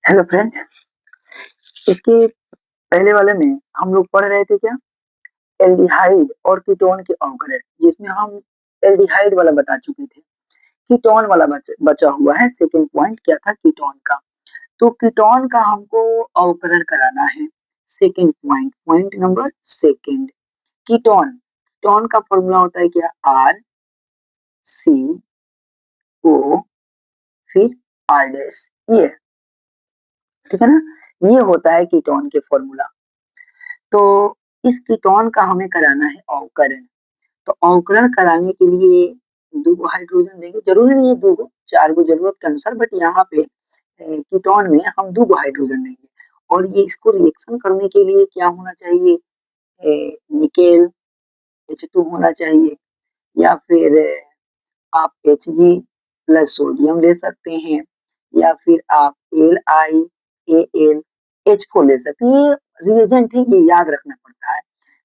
Hello friend. इसके पहले वाले में हम लोग पढ़ रहे थे क्या, एल्डिहाइड और कीटोन के अवकरण, जिसमें हम एल्डिहाइड वाला बता चुके थे। कीटोन वाला बचा हुआ है। सेकंड पॉइंट क्या था, कीटोन का। तो कीटोन का हमको अवकरण कराना है। Second point, point number second, ketone. Ketone का फॉर्मूला होता है क्या, आर सी ओ फिर आर डैश, ये ठीक है ना। ये होता है कीटोन के फॉर्मूला। तो इस कीटोन का हमें कराना है अवकरण। तो अवकरण कराने के लिए दो हाइड्रोजन देंगे, जरूरी नहीं है दो गो, चार गो जरूरत के अनुसार, बट यहाँ पे कीटोन में हम दो गो हाइड्रोजन देंगे। और ये इसको रिएक्शन करने के लिए क्या होना चाहिए, निकेल H2 होना चाहिए, या फिर आप Hg प्लस सोडियम ले सकते हैं, या फिर आप LiAlH4 ले सकते हैं। ये रिएजेंट है, ये याद रखना पड़ता है।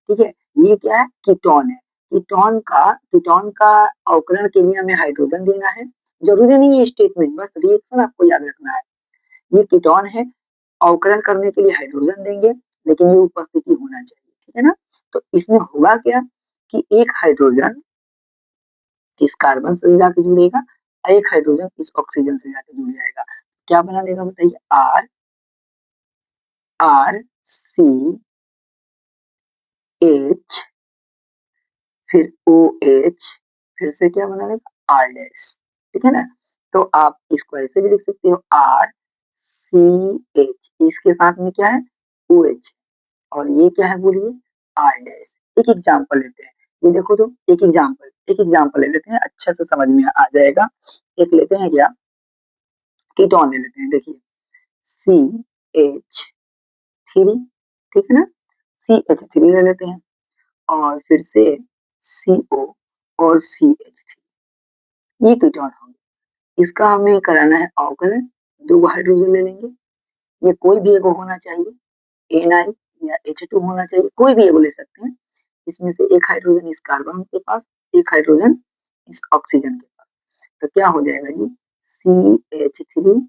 ठीक है, ये क्या है, कीटोन है। कीटोन का अवकरण के लिए हमें हाइड्रोजन देना है। जरूरी नहीं है स्टेटमेंट, बस रिएक्शन आपको याद रखना है। ये कीटोन है, अवकरण करने के लिए हाइड्रोजन देंगे, लेकिन ये उपस्थिति होना चाहिए। ठीक है ना। तो इसमें होगा क्या कि एक हाइड्रोजन इस कार्बन से जाके जुड़ेगा और एक हाइड्रोजन इस ऑक्सीजन से जाके जुड़ जाएगा। क्या बना देगा बताइए, आर आर सी एच फिर ओ एच, फिर से क्या बना लेगा, आर डैश। ठीक है ना। तो आप इसको ऐसे भी लिख सकते हो, आर सी एच, इसके साथ में क्या है, ओ एच, और ये क्या है बोलिए, आर डैश। एक एग्जाम्पल लेते हैं, ये देखो तो एक एग्जाम्पल ले लेते हैं, अच्छा से समझ में आ जाएगा। एक लेते हैं क्या, कीटोन ले लेते हैं। देखिए, सी एच थ्री, ठीक है ना, सी एच थ्री ले लेते हैं, और फिर से सी ओ और सी एच थ्री, ये कीटोन होंगे। इसका हमें कराना है अवकरण। दो हाइड्रोजन ले लेंगे, ये कोई भी एगो होना चाहिए, एन आई या H2 होना चाहिए, कोई भी एगो ले सकते हैं। इसमें से एक हाइड्रोजन इस कार्बन के पास, एक हाइड्रोजन इस ऑक्सीजन के पास। तो क्या हो जाएगा जी, CH3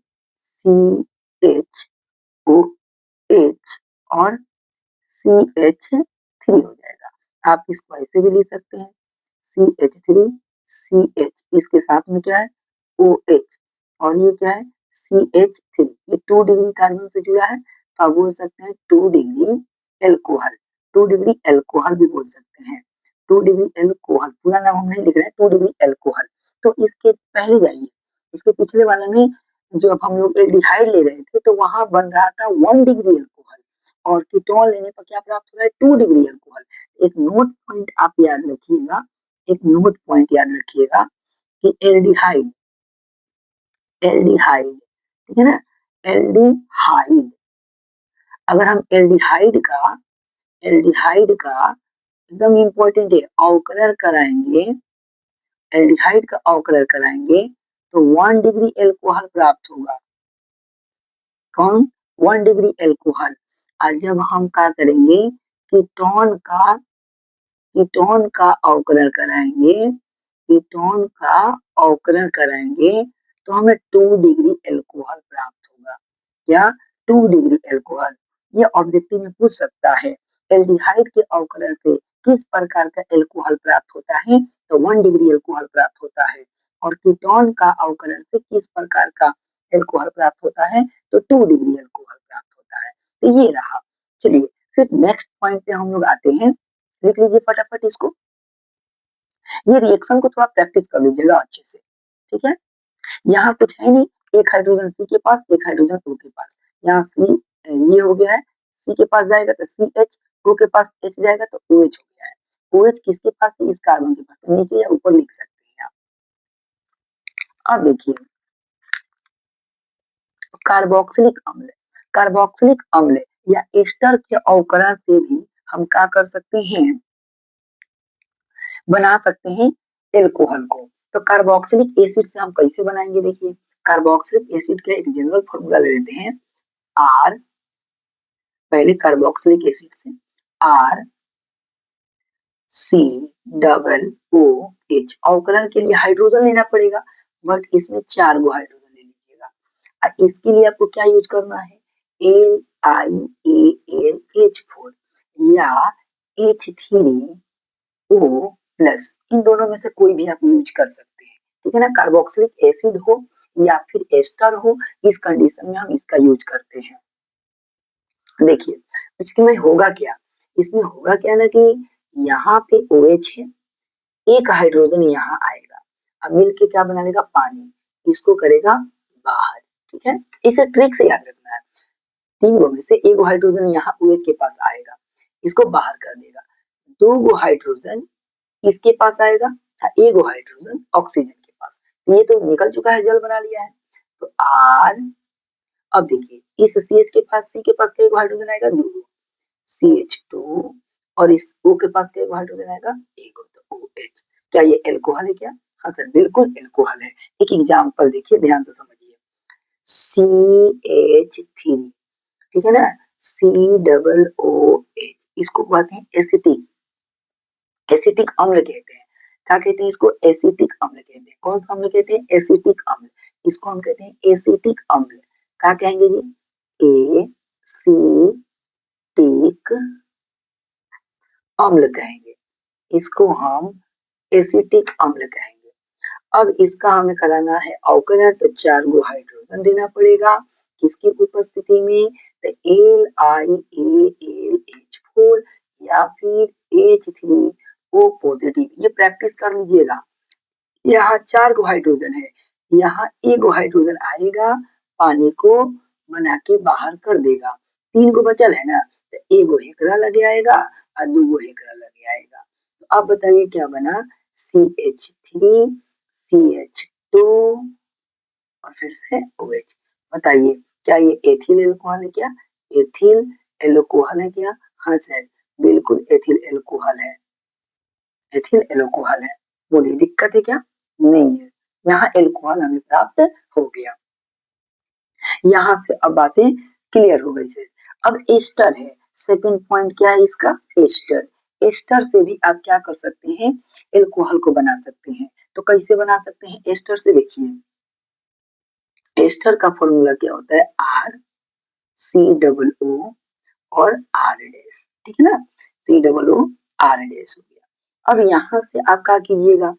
CHOH और CH3 हो जाएगा। आप इसको ऐसे भी लिख सकते हैं, CH3 CH, इसके साथ में क्या है, OH, और ये क्या है, CH3। ये 2 डिग्री कार्बन से जुड़ा है, तो आप बोल सकते हैं 2 डिग्री एल्कोहल। 2 डिग्री एल्कोहल भी बोल सकते हैं, 2 डिग्री एल्कोहल, पूरा नाम हम नहीं लिख रहे हैं, 2 डिग्री एल्कोहल। तो इसके पहले जाइए, इसके पिछले वाले में जब हम लोग एल्डिहाइड ले रहे थे, तो वहां बन रहा था 1 डिग्री एल्कोहल, और कीटोन लेने पर क्या प्राप्त हो रहा है, 2 डिग्री एल्कोहल। एक नोट पॉइंट आप याद रखिएगा, एक नोट पॉइंट याद रखिएगा कि एल्डिहाइड, एल्डिहाइड, ठीक है ना, एल्डिहाइड, अगर हम एल्डिहाइड का एकदम इम्पोर्टेंट है, अवकरण कराएंगे, एल्डिहाइड का अवकरण कराएंगे, तो 1 डिग्री एल्कोहल प्राप्त होगा। कौन, 1 डिग्री एल्कोहल। और जब हम क्या करेंगे, कीटोन का कीटोन का अवकरण कराएंगे, कीटोन का अवकरण कराएंगे, तो हमें 2 डिग्री एल्कोहल प्राप्त होगा। क्या, 2 डिग्री एल्कोहल। ये ऑब्जेक्टिव में पूछ सकता है, एल्डिहाइड के अवकरण से किस प्रकार का एल्कोहल प्राप्त होता है, तो 1 डिग्री एल्कोहल प्राप्त होता है। और कीटोन का अवकरण से किस प्रकार का एल्कोहल प्राप्त होता है, तो 2 डिग्री एल्कोहल प्राप्त होता है। तो ये रहा। चलिए फिर नेक्स्ट पॉइंट पे हम लोग आते हैं, लिख लीजिए फटाफट इसको। ये रिएक्शन को थोड़ा प्रैक्टिस कर लीजिएगा अच्छे से। ठीक है, यहाँ कुछ है नहीं, एक हाइड्रोजन सी के पास, एक हाइड्रोजन ओ के पास। यहाँ सी ये हो गया है, सी के पास जाएगा तो सी एच, ओ के पास एच जाएगा तो ओ एच हो गया है। ओ एच किसके पास है, इस कार्बन के पास, तो नीचे या ऊपर लिख सकते हैं आप। अब देखिए, कार्बोक्सिलिक अम्ल, कार्बोक्सिलिक अम्ल या एस्टर के अवकरण से भी हम क्या कर सकते हैं, बना सकते हैं एल्कोहल को। तो कार्बोक्सिलिक एसिड से हम कैसे बनाएंगे, देखिए, कार्बोक्सिलिक एसिड का एक जनरल फॉर्मूला ले लेते हैं, आर, पहले कार्बोक्सिलिक एसिड से R C double O H, अवकरण के लिए हाइड्रोजन लेना पड़ेगा, बट इसमें 4 गो हाइड्रोजन ले लीजिएगा। और इसके लिए आपको क्या यूज करना है, LiAlH4 या H3O प्लस, इन दोनों में से कोई भी आप यूज कर सकते हैं, ठीक है ना। कार्बोक्सिलिक एसिड हो या फिर एस्टर हो, इस कंडीशन में हम इसका यूज करते हैं। देखिए इसमें होगा क्या, इसमें होगा क्या ना कि यहाँ पे OH है, एक हाइड्रोजन यहाँ आएगा, अब मिलके क्या बना लेगा, पानी, इसको करेगा बाहर, ठीक है। इसे ट्रिक से याद रखना है, तीन गो में से एक हाइड्रोजन यहाँ OH के पास आएगा, इसको बाहर कर देगा, दो गो हाइड्रोजन इसके पास आएगा, एक गो हाइड्रोजन ऑक्सीजन के पास, ये तो निकल चुका है, जल बना लिया है। तो R, अब देखिए इस CH के पास, C के पास कई हाइड्रोजन आएगा, दो गो, CH2, और इस O के पास कई हाइड्रोजन आएगा, एक गो, तो OH। क्या ये एल्कोहल है क्या, हाँ सर बिल्कुल एल्कोहल है। एक एग्जांपल देखिए, ध्यान से समझिए, CH3, ठीक है ना, COOH, इसको कहते हैं एसिटिक, एसिटिक अम्ल कहते हैं। क्या कहते हैं इसको, एसिटिक अम्ल कहते हैं। कौन सा अम्ल कहते हैं, एसिटिक अम्ल, इसको हम कहते हैं एसिटिक अम्ल। क्या कहेंगे जी, एसिटिक अम्ल कहेंगे, इसको हम एसिटिक अम्ल कहेंगे। अब इसका हमें कराना है अवकरण, तो 4 गो हाइड्रोजन देना पड़ेगा, किसकी उपस्थिति में, तो LiAlH4 या फिर H3O पॉजिटिव। ये प्रैक्टिस कर लीजिएगा, यहाँ 4 गो हाइड्रोजन है, यहाँ एक गो हाइड्रोजन आएगा, पानी को बना के बाहर कर देगा, 3 गो बचल है ना, तो एक गो हेकरा लगे आएगा और 2 गो हेकरा लगे आएगा। तो आप बताइए क्या बना, CH3, CH2 और फिर से OH। बताइए क्या ये एथिल एल्कोहल है क्या, एथिल एल्कोहल है क्या, हाँ सर बिल्कुल एथिल एल्कोहल है, एथिल एल्कोहल है। बोलिए दिक्कत है क्या, नहीं है, यहाँ एल्कोहल हमें प्राप्त हो गया। यहाँ से अब बातें क्लियर हो गई सर। अब एस्टर है, सेकंड पॉइंट क्या है इसका, एस्टर। एस्टर से भी आप क्या कर सकते हैं, एल्कोहल को बना सकते हैं। तो कैसे बना सकते हैं एस्टर से, देखिए एस्टर का फॉर्मूला क्या होता है, RCOO और R डैश, ठीक है ना, COO R डैश हो गया। अब यहाँ से आप क्या कीजिएगा,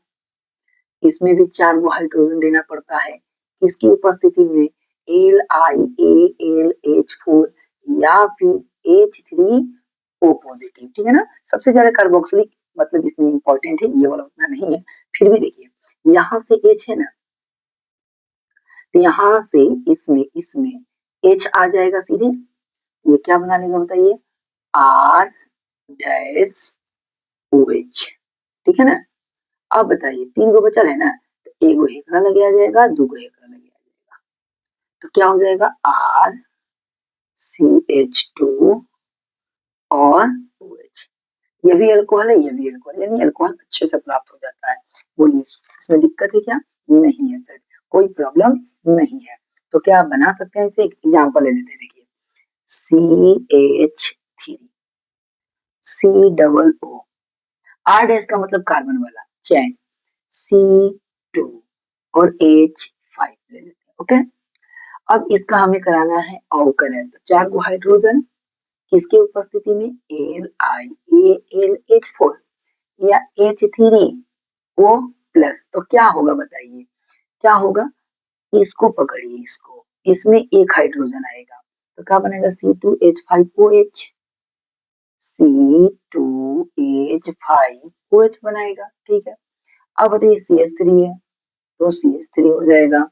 इसमें भी 4 गो हाइड्रोजन देना पड़ता है, किसकी उपस्थिति में, LiAlH4 या फिर H3O पॉजिटिव, ठीक है ना। सबसे ज्यादा कार्बोक्सिलिक मतलब इसमें इंपॉर्टेंट है, ये वाला उतना नहीं है, फिर भी देखिए यहाँ से H है ना, तो यहाँ से इसमें इसमें H आ जाएगा सीधे, ये क्या बना लेगा बताइए, R डैश OH, ठीक है ना। अब बताइए 3 गो बचल है ना, तो एक गो हेकड़ा लगे आ जाएगा, 2 गो हेकड़ा लगे आ जाएगा, तो क्या हो जाएगा, RCH2 और OH। ये भी अल्कोहल है, ये भी अल्कोहल, यानी अल्कोहल अच्छे से प्राप्त हो जाता है। बोलिए इसमें दिक्कत है क्या, नहीं है सर, कोई प्रॉब्लम नहीं है। तो क्या आप बना सकते हैं, इसे एक एग्जाम्पल ले लेते हैं, देखिए CH3, COO, R डैश का मतलब कार्बन वाला चैन, C2 और H5 ले लेते हैं, ओके। अब इसका हमें कराना है अवकरण, तो 4 गो हाइड्रोजन किसकी उपस्थिति में, LiAlH4 या H3O प्लस, तो क्या होगा बताइए, क्या होगा, इसको पकड़िए, इसको, इसमें एक हाइड्रोजन आएगा, तो क्या बनेगा, C2H5OH, C2H5OH बनाएगा, ठीक है। अब बताइए CH3 है, तो CH3 हो जाएगा,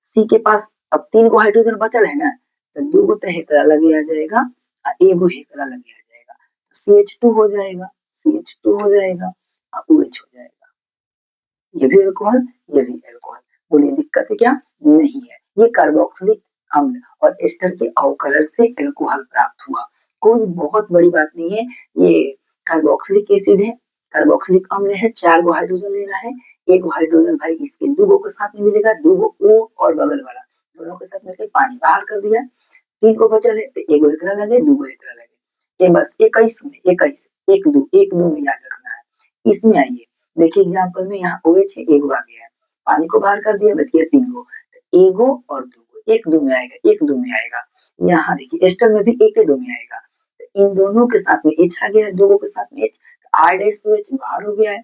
C के पास अब 3 गो हाइड्रोजन बचल है ना, तो 2 गो तो हेकरा लगे आ जाएगा और 1 गो हेकरा लगे आ जाएगा, तो CH2 हो जाएगा, CH2 हो जाएगा और OH हो जाएगा। ये भी अल्कोहल, ये भी अल्कोहल। बोलिए दिक्कत है क्या, नहीं है। ये कार्बोक्सिलिक अम्ल और एस्टर के अवकरण से अल्कोहल प्राप्त हुआ, कोई बहुत बड़ी बात नहीं है। ये कार्बोक्सिलिक एसिड है, कार्बोक्सिलिक अम्ल है, 4 गो हाइड्रोजन लेना है, एक गो हाइड्रोजन भाई इसके 2 गो के साथ में मिलेगा, 2 गो O और बगल वाला दोनों के साथ मिलकर पानी बाहर कर दिया, 3 गो बचल है, तो 1 गो एकरा लगे, 2 गो एकरा लगे, ये बस 21 में 21 1 2 में याद रखना है। इसमें आइए देखिए एग्जाम्पल में यहाँ OH है, 1 गो आ गया है, पानी को बाहर कर दिया, बच गया 3 गो, 1 गो और 2 गो, एक दो में आएगा, एक दो में आएगा। यहाँ देखिए एस्टर में भी एक दो में आएगा। तो इन दोनों के साथ में एच आ गया है, दो के साथ में एच, आर डैश तो एच बाहर हो गया है,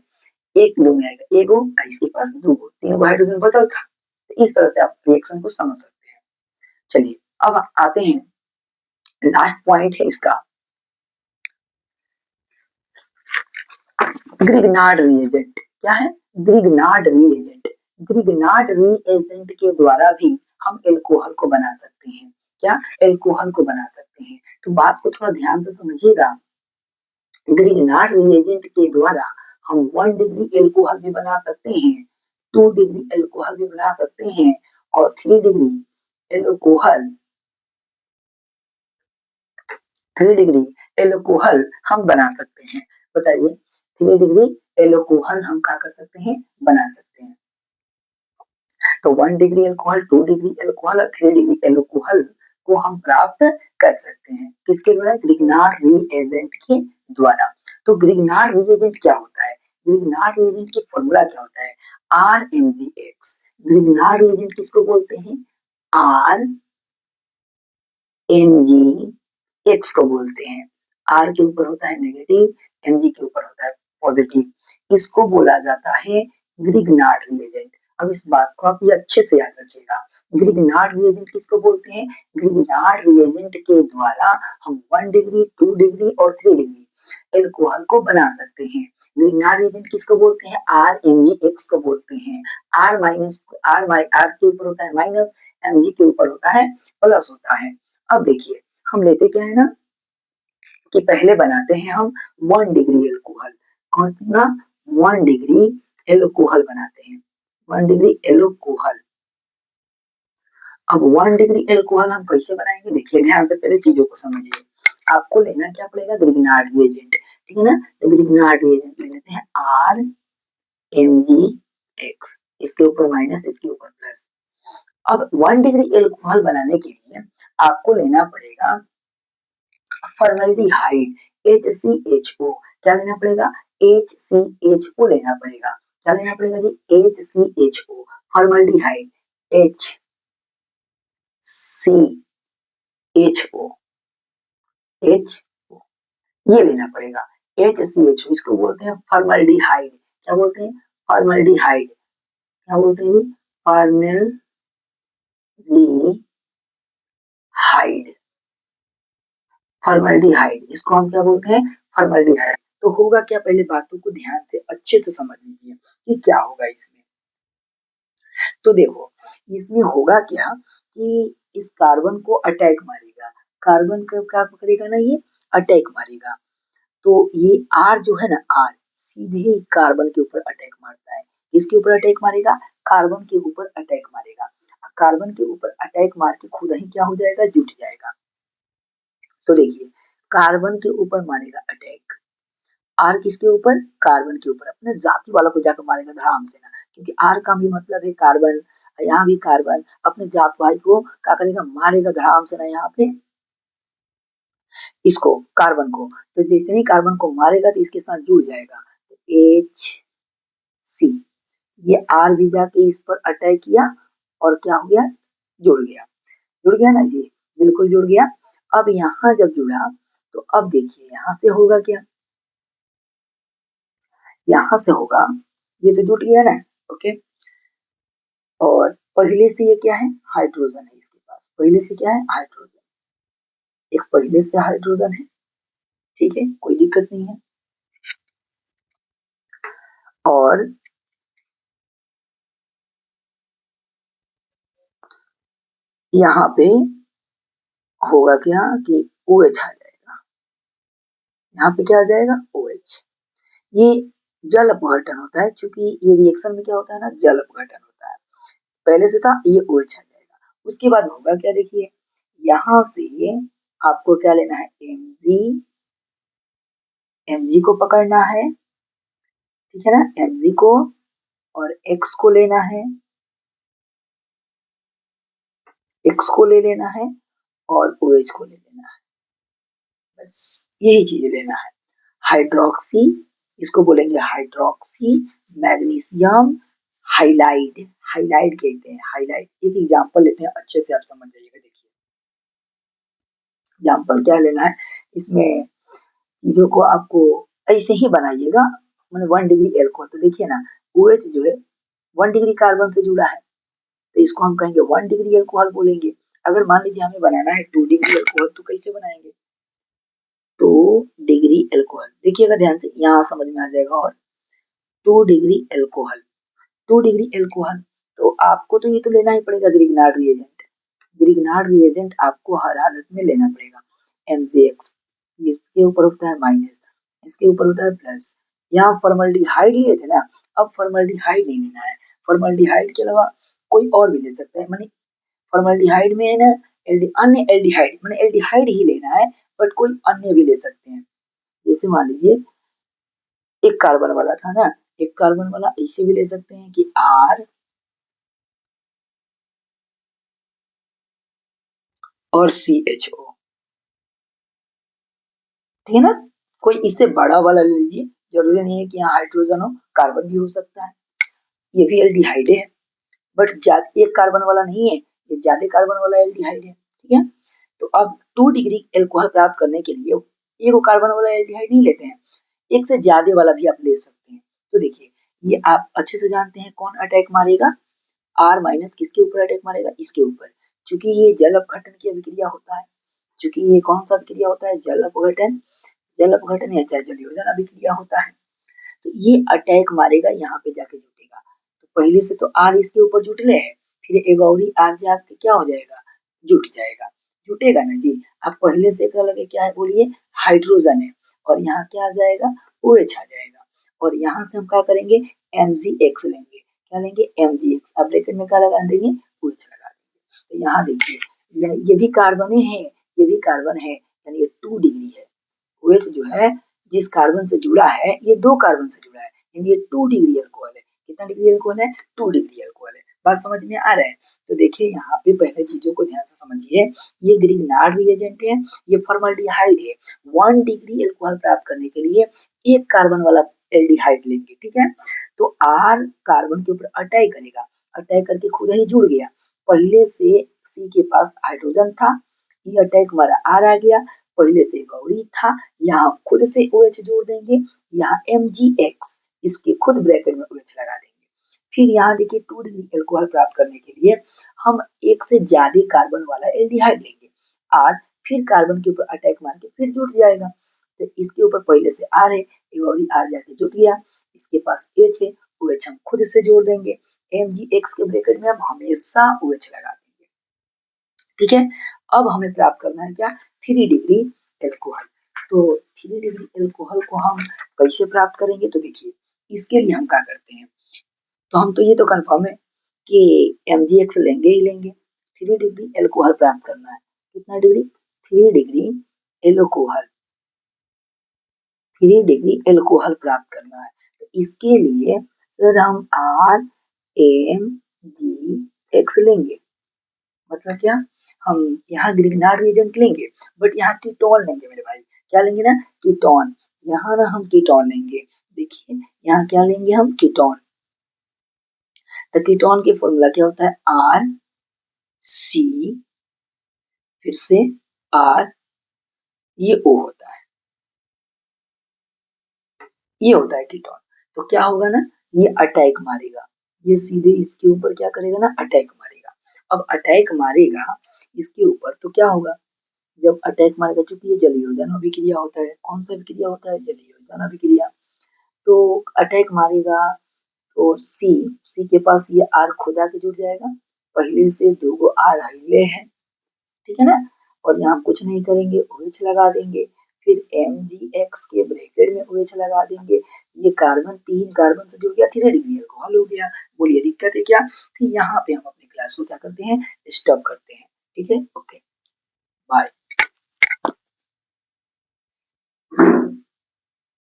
एक दो में आएगा, एगो इसके पास दो, तीन गो हाइड्रोजन बचल था। तो इस तरह से आप रिएक्शन को समझ सकते हैं। चलिए अब आते हैं, लास्ट पॉइंट है इसका, ग्रिग्नार्ड रिएजेंट। क्या है? Grignard reagent. ग्रिग्नार्ड रिएजेंट के द्वारा भी हम एल्कोहल को बना सकते हैं। क्या? एल्कोहल को बना सकते हैं। तो बात को थोड़ा ध्यान से समझिएगा। ग्रिग्नार्ड रिएजेंट के द्वारा हम 1 डिग्री एल्कोहल भी बना सकते हैं, 2 डिग्री एल्कोहल भी बना सकते हैं, और 3 डिग्री एल्कोहल, 3 डिग्री एल्कोहल हम बना सकते हैं। बताइए, 3 डिग्री एल्कोहल हम क्या कर सकते हैं? बना सकते हैं। तो 1 डिग्री एल्कोहल, 2 डिग्री एल्कोहल और 3 डिग्री एल्कोहल को हम प्राप्त कर सकते हैं। किसके द्वारा? ग्रिग्नार्ड रिएजेंट के द्वारा। तो ग्रिग्नार्ड रिएजेंट क्या होता है? ग्रिग्नार्ड रिएजेंट की फॉर्मूला क्या होता है? RMgX। ग्रिग्नार्ड रिएजेंट किसको बोलते हैं? RMgX को बोलते हैं। R के ऊपर होता है नेगेटिव, Mg के ऊपर होता है पॉजिटिव। इसको बोला जाता है ग्रिग्नार्ड रिएजेंट। अब इस बात को आप ये अच्छे से याद रखिएगा। ग्रिग्नार्ड रिएजेंट किसको बोलते हैं? ग्रिग्नार्ड रिएजेंट के द्वारा हम 1 डिग्री, 2 डिग्री और 3 डिग्री एल्कोहल को बना सकते हैं। ग्रिग्नार्ड रिएजेंट किसको बोलते हैं? RMgX को बोलते हैं। R माइनस, R के ऊपर होता है माइनस, Mg के ऊपर होता है प्लस होता है। अब देखिए, हम लेते क्या है ना कि पहले बनाते हैं हम 1 डिग्री एल्कोहल। कितना? 1 डिग्री एल्कोहल बनाते हैं, 1 डिग्री एल्कोहल। अब 1 डिग्री एल्कोहल हम कैसे बनाएंगे? देखिए ध्यान से, पहले चीजों को समझिए। आपको लेना क्या पड़ेगा? ग्रिग्नार्ड रिएजेंट, ठीक है ना। तो ग्रिग्नार्ड रिएजेंट ले लेते हैं RMgX, इसके ऊपर माइनस, इसके ऊपर प्लस। अब 1 डिग्री एल्कोहल बनाने के लिए आपको लेना पड़ेगा फॉर्मल्डिहाइड, HCHO। क्या लेना पड़ेगा? HCHO लेना पड़ेगा। क्या लेना पड़ेगा जी? HCHO, फॉर्मल्डिहाइड, HCHO, ये लेना पड़ेगा। HCHO इसको बोलते हैं फॉर्मल्डिहाइड। क्या बोलते हैं? फॉर्मल्डिहाइड। क्या बोलते हैं? फॉर्मल्डिहाइड, फॉर्मल्डिहाइड, इसको हम क्या बोलते हैं? फॉर्मल्डिहाइड। तो होगा क्या? पहले बातों को ध्यान से अच्छे से समझ लीजिए कि क्या होगा इसमें। तो देखो, इसमें होगा क्या कि इस कार्बन को अटैक मारेगा, कार्बन को क्या करेगा ना, ये अटैक मारेगा। तो ये आर जो है ना, आर सीधे ही कार्बन के ऊपर अटैक मारता है। किसके ऊपर अटैक मारेगा? कार्बन के ऊपर अटैक मारेगा। कार्बन के ऊपर अटैक मार के खुद ही क्या हो जाएगा? जुट जाएगा। तो देखिए, कार्बन के ऊपर मारेगा अटैक, आर किसके ऊपर? कार्बन के ऊपर। अपने जाति वाला को जाकर मारेगा धड़ाम से ना, क्योंकि आर का भी मतलब है कार्बन, यहाँ भी कार्बन, अपने जात भाई को क्या करेगा? मारेगा धड़ाम से ना यहाँ पे, इसको, कार्बन को। तो जैसे ही कार्बन को मारेगा तो इसके साथ जुड़ जाएगा, एच सी। ये आर भी जाके इस पर अटैक किया और क्या हो गया? जुड़ गया। जुड़ गया ना जी, बिल्कुल जुड़ गया। अब यहाँ जब जुड़ा तो अब देखिए यहाँ से होगा क्या? यहाँ से होगा, ये तो जुट गया ना, ओके। और पहले से ये क्या है? हाइड्रोजन है इसके पास, पहले से क्या है? हाइड्रोजन, एक पहले से हाइड्रोजन है, ठीक है, कोई दिक्कत नहीं है। और यहाँ पे होगा क्या कि OH आ जाएगा, यहाँ पे क्या आ जाएगा? OH। ये जल अपघटन होता है, क्योंकि ये रिएक्शन में क्या होता है ना, जल अपघटन होता है। पहले से था, ये OH आ जाएगा। उसके बाद होगा क्या? देखिए, यहाँ से आपको क्या लेना है? Mg को पकड़ना है, ठीक है ना, Mg को, और X को लेना है, X को ले लेना है, और OH को ले लेना है, बस यही चीज लेना है। हाइड्रोक्सी, इसको बोलेंगे हाइड्रोक्सी मैग्नीशियम हाइलाइड, हाईलाइट कहते हैं, हाईलाइट। एक एग्जांपल लेते हैं, अच्छे से आप समझ जाइएगा। देखिए एग्जांपल क्या लेना है, इसमें चीजों को आपको ऐसे ही बनाइएगा। मैंने 1 डिग्री एल्कोहल, तो देखिए ना OH जो है 1 डिग्री कार्बन से जुड़ा है, तो इसको हम कहेंगे 1 डिग्री एल्कोहल बोलेंगे। अगर मान लीजिए हमें बनाना है 2 डिग्री एल्कोहल, तो कैसे बनाएंगे? 2 डिग्री एल्कोहल, देखिएगा ध्यान से, यहाँ समझ में आ जाएगा। और 2 डिग्री एल्कोहल, 2 डिग्री एल्कोहल, तो आपको तो ये तो लेना ही पड़ेगा ग्रिग्नार्ड रिएजेंट। ग्रिग्नार्ड रिएजेंट आपको हर हालत में लेना पड़ेगा। MgX, इसके ऊपर होता है माइनस, इसके ऊपर होता है प्लस। यहाँ फॉर्मल्डिहाइड लिए थे ना, अब फॉर्मल्डिहाइड नहीं लेना है। फॉर्मल्डिहाइड के अलावा कोई और भी ले सकता है, माने फॉर्मल्डिहाइड में है ना अन्य एल्डिहाइड, माने एल्डिहाइड ही लेना है, बट कोई अन्य भी ले सकते हैं। जैसे मान लीजिए एक कार्बन वाला था ना, एक कार्बन वाला ऐसे भी ले सकते हैं कि R और CHO, ठीक है ना। कोई इससे बड़ा वाला ले लीजिए, जरूरी नहीं है कि यहाँ हाइड्रोजन हो, कार्बन भी हो सकता है, ये भी एल्डिहाइड है, बट एक कार्बन वाला नहीं है, ये ज्यादा कार्बन वाला एल्डिहाइड है, ठीक है। तो अब 2 डिग्री एल्कोहल प्राप्त करने के लिए एक कार्बन वाला एल्डिहाइड नहीं लेते हैं, एक से ज्यादा वाला भी आप ले सकते हैं। तो देखिए ये आप अच्छे से जानते हैं कौन अटैक मारेगा, R माइनस किसके ऊपर अटैक मारेगा, इसके ऊपर। चूंकि ये जल अपघटन की अभिक्रिया होता है, चूंकि ये कौन सा अभिक्रिया होता है, जल अपघटन, जल अपघटन या चाहे जलयोजन अभिक्रिया होता है। तो ये अटैक मारेगा, यहाँ पे जाके जुटेगा। तो पहले से तो R इसके ऊपर जुटले है, फिर एक और R जाके क्या हो जाएगा, जुट जाएगा, जुटेगा ना जी। अब पहले से एक लगे क्या है, बोलिए हाइड्रोजन है, और यहाँ क्या आ जाएगा, OH आ जाएगा, और यहाँ से हम क्या करेंगे, MgX लेंगे। क्या लेंगे, MgX। अब ब्रैकेट में क्या लगा देंगे, OH लगा देंगे। तो यहाँ देखिए ये भी कार्बन है, ये भी कार्बन है, यानी ये 2 डिग्री है। OH जो है जिस कार्बन से जुड़ा है, ये 2 कार्बन से जुड़ा है, यानी ये 2 डिग्री अल्कोहल है। कितना डिग्री अल्कोहल है, 2 डिग्री अल्कोहल है। बात समझ में आ रहा है? तो देखिए यहाँ पे पहले चीजों को ध्यान से समझिए, ये ग्रिग्नार्ड रिएजेंट है, ये फॉर्मल्डिहाइड है। 1 डिग्री अल्कोहल प्राप्त करने के लिए एक कार्बन वाला एल्डिहाइड लेंगे, ठीक है। तो R कार्बन के ऊपर अटैक करेगा, अटैक करके खुद ही जुड़ गया। पहले से C के पास हाइड्रोजन था, ये अटैक मारा, R आ गया, पहले से गौरी था, यहाँ खुद से OH जोड़ देंगे, यहाँ MgX, इसके खुद ब्रैकेट में OH लगा देंगे। फिर यहाँ देखिए 2 डिग्री एल्कोहल प्राप्त करने के लिए हम एक से ज्यादा कार्बन वाला एल्डिहाइड लेंगे, R फिर कार्बन के ऊपर अटैक मार के फिर जुट जाएगा। तो इसके ऊपर पहले से R है, एक और R जाके जुट गया, इसके पास H है, OH हम खुद से जोड़ देंगे, MgX के ब्रैकेट में हम हमेशा OH लगा देंगे, ठीक है। अब हमें प्राप्त करना है क्या, 3 डिग्री एल्कोहल। तो 3 डिग्री एल्कोहल को हम कैसे प्राप्त करेंगे, तो देखिए इसके लिए हम क्या करते हैं, तो हम तो ये तो कंफर्म है कि MgX लेंगे ही लेंगे। 3 डिग्री एल्कोहल प्राप्त करना है, कितना degree, 3 degree alcohol, 3 degree alcohol प्राप्त करना है। तो इसके लिए सर हम RMgX लेंगे, मतलब क्या, हम यहाँ ग्रिग्नार्ड रिएजेंट लेंगे, बट यहाँ कीटोन लेंगे मेरे भाई। क्या लेंगे ना, कीटोन। यहाँ ना हम कीटोन लेंगे, देखिए यहाँ क्या लेंगे हम, कीटोन। तो कीटोन की फॉर्मूला क्या होता है, RC, फिर से R, ये O होता है, ये होता है कीटोन। तो क्या होगा ना, ये अटैक मारेगा, ये सीधे इसके ऊपर क्या करेगा ना, अटैक मारेगा। अब अटैक मारेगा इसके ऊपर तो क्या होगा, जब अटैक मारेगा, चूंकि ये जलयोजन अभिक्रिया होता है, कौन सा अभिक्रिया होता है, जलयोजन अभिक्रिया। तो अटैक मारेगा तो सी के पास ये R खुदा के जुड़ जाएगा, पहले से 2 गो R हिले हैं, ठीक है ना। और यहाँ कुछ नहीं करेंगे, OH लगा देंगे, फिर MgX के ब्रैकेट में OH लगा देंगे। ये कार्बन 3 कार्बन से जुड़ गया, 3 डिग्री अल्कोहल हो गया। बोलिए दिक्कत है क्या। तो यहाँ पे हम अपनी क्लास को क्या करते हैं, स्टॉप करते हैं, ठीक है, ओके बाय।